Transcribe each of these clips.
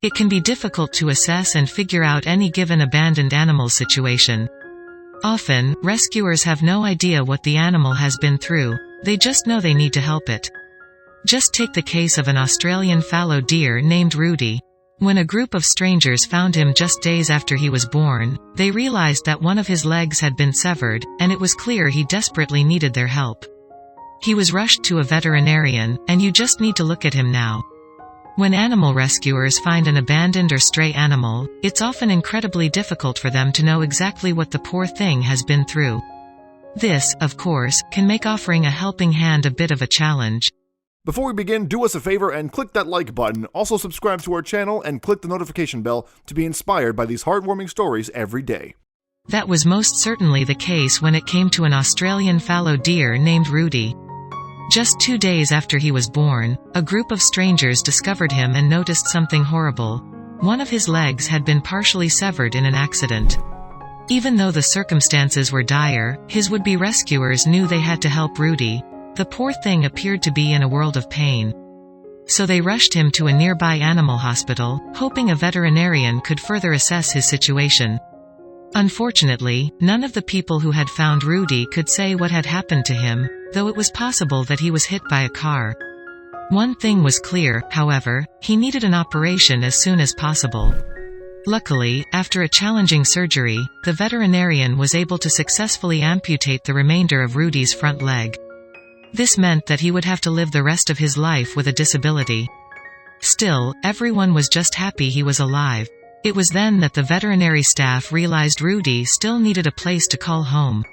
It can be difficult to assess and figure out any given abandoned animal situation. Often, rescuers have no idea what the animal has been through, they just know they need to help it. Just take the case of an Australian fallow deer named Rudie. When a group of strangers found him just days after he was born, they realized that one of his legs had been severed, and it was clear he desperately needed their help. He was rushed to a veterinarian, and you just need to look at him now. When animal rescuers find an abandoned or stray animal, it's often incredibly difficult for them to know exactly what the poor thing has been through. This, of course, can make offering a helping hand a bit of a challenge. Before we begin, do us a favor and click that like button. Also subscribe to our channel and click the notification bell to be inspired by these heartwarming stories every day. That was most certainly the case when it came to an Australian fallow deer named Rudie. Just 2 days after he was born, a group of strangers discovered him and noticed something horrible. One of his legs had been partially severed in an accident. Even though the circumstances were dire, his would-be rescuers knew they had to help Rudie. The poor thing appeared to be in a world of pain. So they rushed him to a nearby animal hospital, hoping a veterinarian could further assess his situation. Unfortunately, none of the people who had found Rudie could say what had happened to him, though it was possible that he was hit by a car. One thing was clear, however, he needed an operation as soon as possible. Luckily, after a challenging surgery, the veterinarian was able to successfully amputate the remainder of Rudie's front leg. This meant that he would have to live the rest of his life with a disability. Still, everyone was just happy he was alive. It was then that the veterinary staff realized Rudie still needed a place to call home.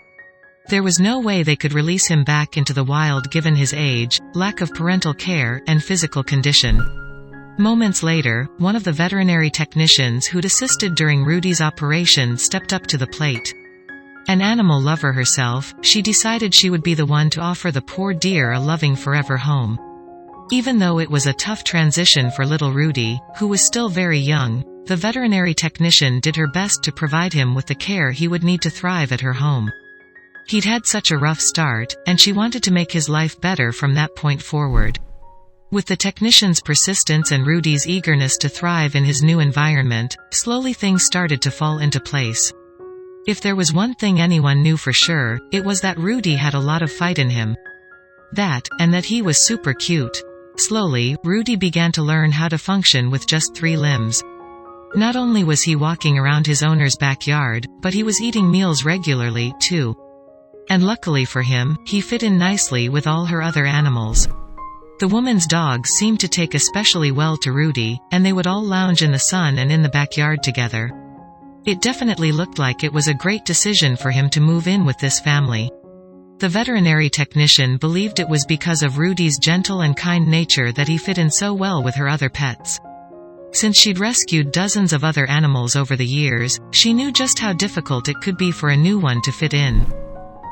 There was no way they could release him back into the wild given his age, lack of parental care, and physical condition. Moments later, one of the veterinary technicians who'd assisted during Rudie's operation stepped up to the plate. An animal lover herself, she decided she would be the one to offer the poor deer a loving forever home. Even though it was a tough transition for little Rudie, who was still very young, the veterinary technician did her best to provide him with the care he would need to thrive at her home. He'd had such a rough start, and she wanted to make his life better from that point forward. With the technician's persistence and Rudie's eagerness to thrive in his new environment, slowly things started to fall into place. If there was one thing anyone knew for sure, it was that Rudie had a lot of fight in him. That, and that he was super cute. Slowly, Rudie began to learn how to function with just 3 limbs. Not only was he walking around his owner's backyard, but he was eating meals regularly, too. And luckily for him, he fit in nicely with all her other animals. The woman's dogs seemed to take especially well to Rudie, and they would all lounge in the sun and in the backyard together. It definitely looked like it was a great decision for him to move in with this family. The veterinary technician believed it was because of Rudie's gentle and kind nature that he fit in so well with her other pets. Since she'd rescued dozens of other animals over the years, she knew just how difficult it could be for a new one to fit in.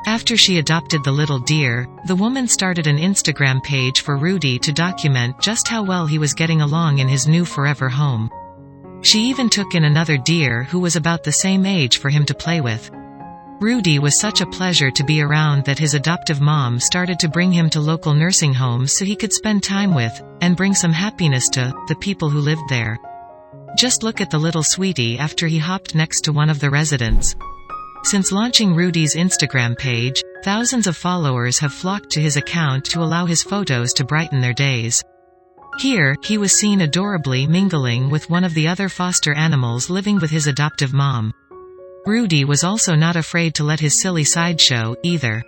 After she adopted the little deer, the woman started an Instagram page for Rudie to document just how well he was getting along in his new forever home. She even took in another deer who was about the same age for him to play with. Rudie was such a pleasure to be around that his adoptive mom started to bring him to local nursing homes so he could spend time with, and bring some happiness to, the people who lived there. Just look at the little sweetie after he hopped next to one of the residents. Since launching Rudie's Instagram page, thousands of followers have flocked to his account to allow his photos to brighten their days. Here, he was seen adorably mingling with one of the other foster animals living with his adoptive mom. Rudie was also not afraid to let his silly side show, either.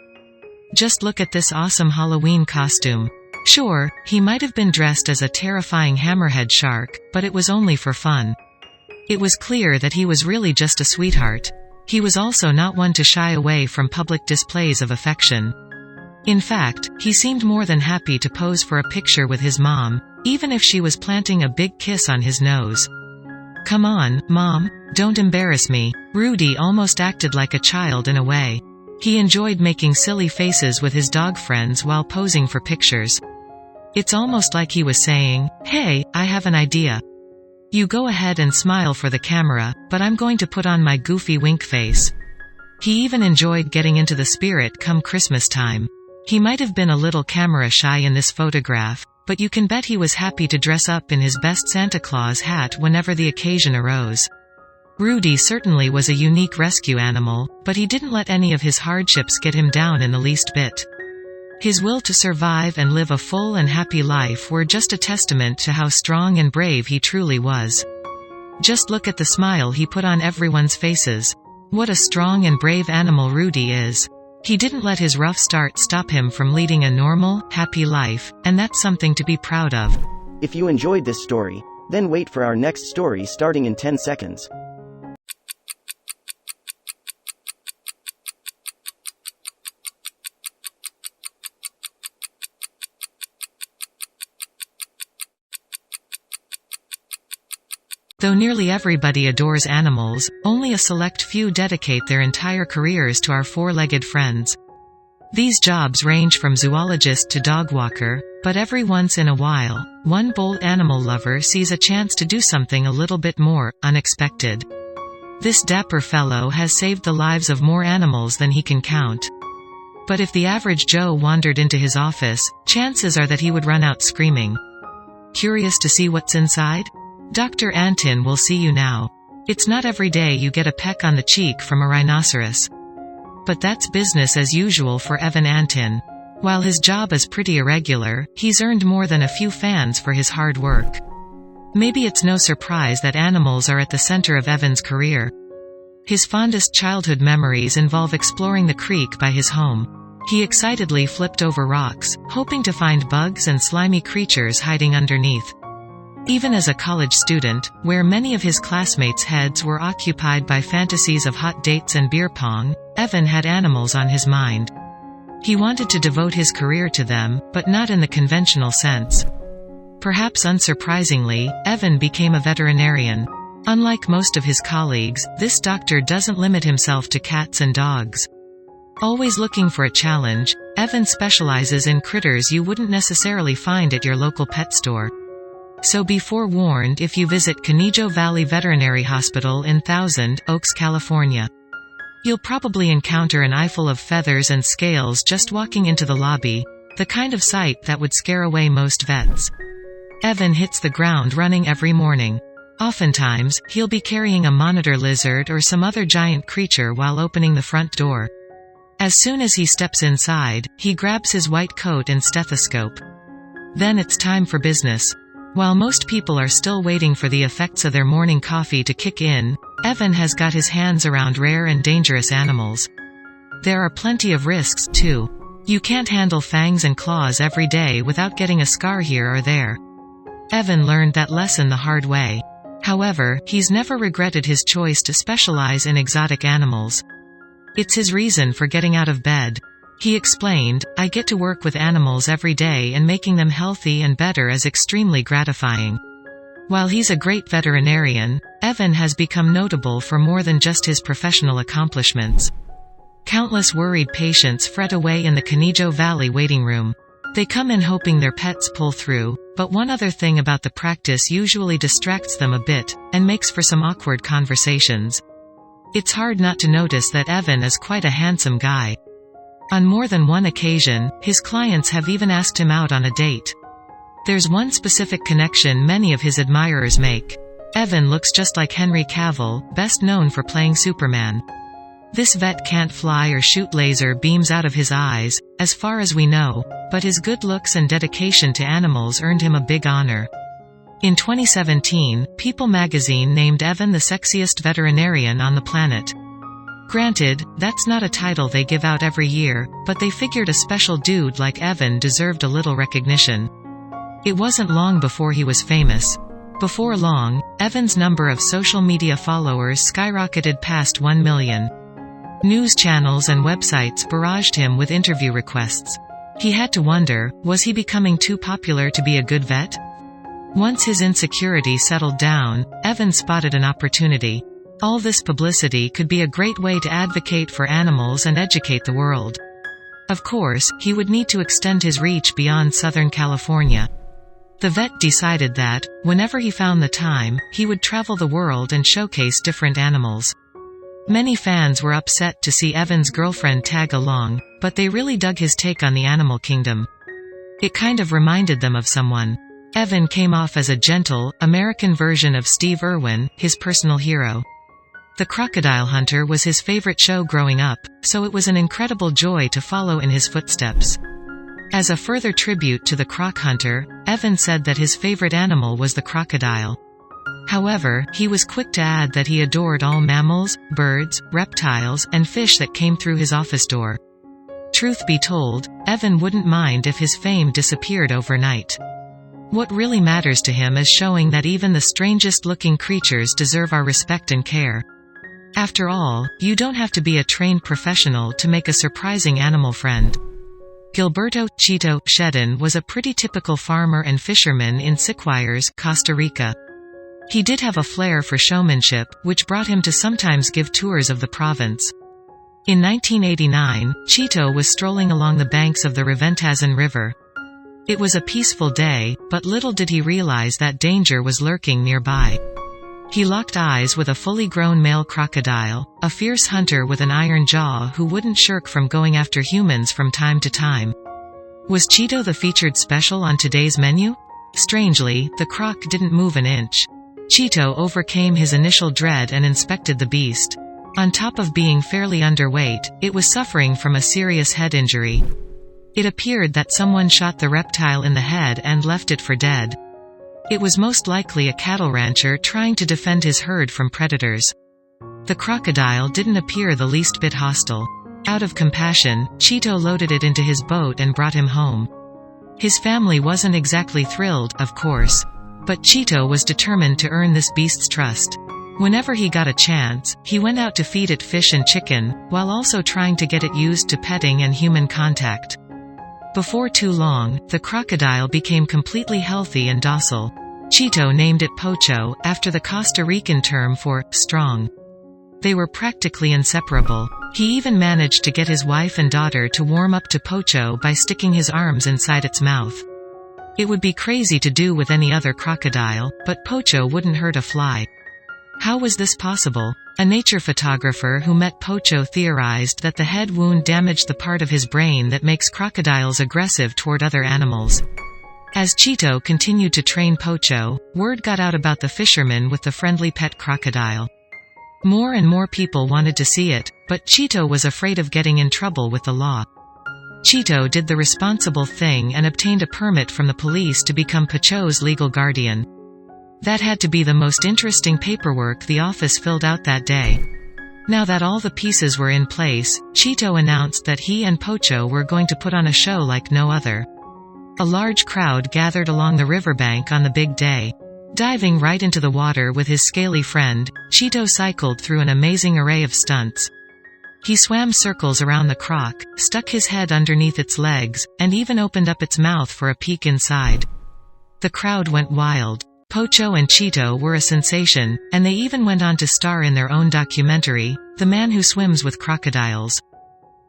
Just look at this awesome Halloween costume. Sure, he might have been dressed as a terrifying hammerhead shark, but it was only for fun. It was clear that he was really just a sweetheart. He was also not one to shy away from public displays of affection. In fact, he seemed more than happy to pose for a picture with his mom, even if she was planting a big kiss on his nose. "Come on, Mom, don't embarrass me." Rudie almost acted like a child in a way. He enjoyed making silly faces with his dog friends while posing for pictures. It's almost like he was saying, "Hey, I have an idea. You go ahead and smile for the camera, but I'm going to put on my goofy wink face." He even enjoyed getting into the spirit come Christmas time. He might have been a little camera shy in this photograph, but you can bet he was happy to dress up in his best Santa Claus hat whenever the occasion arose. Rudie certainly was a unique rescue animal, but he didn't let any of his hardships get him down in the least bit. His will to survive and live a full and happy life were just a testament to how strong and brave he truly was. Just look at the smile he put on everyone's faces. What a strong and brave animal Rudie is. He didn't let his rough start stop him from leading a normal, happy life, and that's something to be proud of. If you enjoyed this story, then wait for our next story starting in 10 seconds. Though nearly everybody adores animals, only a select few dedicate their entire careers to our four-legged friends. These jobs range from zoologist to dog walker, but every once in a while, one bold animal lover sees a chance to do something a little bit more unexpected. This dapper fellow has saved the lives of more animals than he can count. But if the average Joe wandered into his office, chances are that he would run out screaming. Curious to see what's inside? Dr. Antin will see you now. It's not every day you get a peck on the cheek from a rhinoceros. But that's business as usual for Evan Antin. While his job is pretty irregular, he's earned more than a few fans for his hard work. Maybe it's no surprise that animals are at the center of Evan's career. His fondest childhood memories involve exploring the creek by his home. He excitedly flipped over rocks, hoping to find bugs and slimy creatures hiding underneath. Even as a college student, where many of his classmates' heads were occupied by fantasies of hot dates and beer pong, Evan had animals on his mind. He wanted to devote his career to them, but not in the conventional sense. Perhaps unsurprisingly, Evan became a veterinarian. Unlike most of his colleagues, this doctor doesn't limit himself to cats and dogs. Always looking for a challenge, Evan specializes in critters you wouldn't necessarily find at your local pet store. So be forewarned if you visit Conejo Valley Veterinary Hospital in Thousand Oaks, California. You'll probably encounter an eyeful of feathers and scales just walking into the lobby, the kind of sight that would scare away most vets. Evan hits the ground running every morning. Oftentimes, he'll be carrying a monitor lizard or some other giant creature while opening the front door. As soon as he steps inside, he grabs his white coat and stethoscope. Then it's time for business. While most people are still waiting for the effects of their morning coffee to kick in, Evan has got his hands around rare and dangerous animals. There are plenty of risks, too. You can't handle fangs and claws every day without getting a scar here or there. Evan learned that lesson the hard way. However, he's never regretted his choice to specialize in exotic animals. It's his reason for getting out of bed. He explained, "I get to work with animals every day, and making them healthy and better is extremely gratifying." While he's a great veterinarian, Evan has become notable for more than just his professional accomplishments. Countless worried patients fret away in the Conejo Valley waiting room. They come in hoping their pets pull through, but one other thing about the practice usually distracts them a bit, and makes for some awkward conversations. It's hard not to notice that Evan is quite a handsome guy. On more than one occasion, his clients have even asked him out on a date. There's one specific connection many of his admirers make. Evan looks just like Henry Cavill, best known for playing Superman. This vet can't fly or shoot laser beams out of his eyes, as far as we know, but his good looks and dedication to animals earned him a big honor. In 2017, People magazine named Evan the sexiest veterinarian on the planet. Granted, that's not a title they give out every year, but they figured a special dude like Evan deserved a little recognition. It wasn't long before he was famous. Before long, Evan's number of social media followers skyrocketed past 1 million. News channels and websites barraged him with interview requests. He had to wonder, was he becoming too popular to be a good vet? Once his insecurity settled down, Evan spotted an opportunity. All this publicity could be a great way to advocate for animals and educate the world. Of course, he would need to extend his reach beyond Southern California. The vet decided that, whenever he found the time, he would travel the world and showcase different animals. Many fans were upset to see Evan's girlfriend tag along, but they really dug his take on the animal kingdom. It kind of reminded them of someone. Evan came off as a gentle, American version of Steve Irwin, his personal hero. The Crocodile Hunter was his favorite show growing up, so it was an incredible joy to follow in his footsteps. As a further tribute to the Croc Hunter, Evan said that his favorite animal was the crocodile. However, he was quick to add that he adored all mammals, birds, reptiles, and fish that came through his office door. Truth be told, Evan wouldn't mind if his fame disappeared overnight. What really matters to him is showing that even the strangest-looking creatures deserve our respect and care. After all, you don't have to be a trained professional to make a surprising animal friend. Gilberto Chito Shedden was a pretty typical farmer and fisherman in Siquires, Costa Rica. He did have a flair for showmanship, which brought him to sometimes give tours of the province. In 1989, Chito was strolling along the banks of the Reventazan River. It was a peaceful day, but little did he realize that danger was lurking nearby. He locked eyes with a fully grown male crocodile, a fierce hunter with an iron jaw who wouldn't shirk from going after humans from time to time. Was Chito the featured special on today's menu? Strangely, the croc didn't move an inch. Chito overcame his initial dread and inspected the beast. On top of being fairly underweight, it was suffering from a serious head injury. It appeared that someone shot the reptile in the head and left it for dead. It was most likely a cattle rancher trying to defend his herd from predators. The crocodile didn't appear the least bit hostile. Out of compassion, Chito loaded it into his boat and brought him home. His family wasn't exactly thrilled, of course. But Chito was determined to earn this beast's trust. Whenever he got a chance, he went out to feed it fish and chicken, while also trying to get it used to petting and human contact. Before too long, the crocodile became completely healthy and docile. Chito named it Pocho, after the Costa Rican term for strong. They were practically inseparable. He even managed to get his wife and daughter to warm up to Pocho by sticking his arms inside its mouth. It would be crazy to do with any other crocodile, but Pocho wouldn't hurt a fly. How was this possible? A nature photographer who met Pocho theorized that the head wound damaged the part of his brain that makes crocodiles aggressive toward other animals. As Chito continued to train Pocho, word got out about the fisherman with the friendly pet crocodile. More and more people wanted to see it, but Chito was afraid of getting in trouble with the law. Chito did the responsible thing and obtained a permit from the police to become Pocho's legal guardian. That had to be the most interesting paperwork the office filled out that day. Now that all the pieces were in place, Chito announced that he and Pocho were going to put on a show like no other. A large crowd gathered along the riverbank on the big day. Diving right into the water with his scaly friend, Chito cycled through an amazing array of stunts. He swam circles around the croc, stuck his head underneath its legs, and even opened up its mouth for a peek inside. The crowd went wild. Pocho and Chito were a sensation, and they even went on to star in their own documentary, The Man Who Swims with Crocodiles.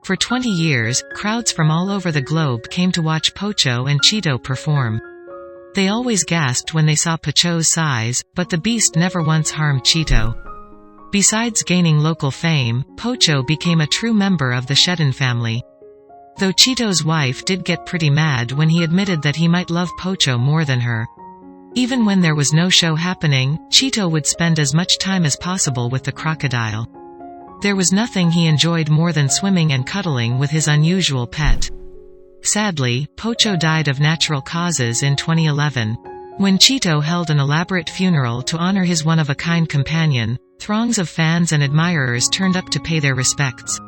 For 20 years, crowds from all over the globe came to watch Pocho and Chito perform. They always gasped when they saw Pocho's size, but the beast never once harmed Chito. Besides gaining local fame, Pocho became a true member of the Shedden family. Though Chito's wife did get pretty mad when he admitted that he might love Pocho more than her. Even when there was no show happening, Chito would spend as much time as possible with the crocodile. There was nothing he enjoyed more than swimming and cuddling with his unusual pet. Sadly, Pocho died of natural causes in 2011. When Chito held an elaborate funeral to honor his one-of-a-kind companion, throngs of fans and admirers turned up to pay their respects.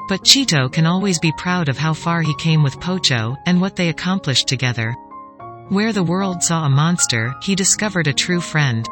But Chito can always be proud of how far he came with Pocho, and what they accomplished together. Where the world saw a monster, he discovered a true friend.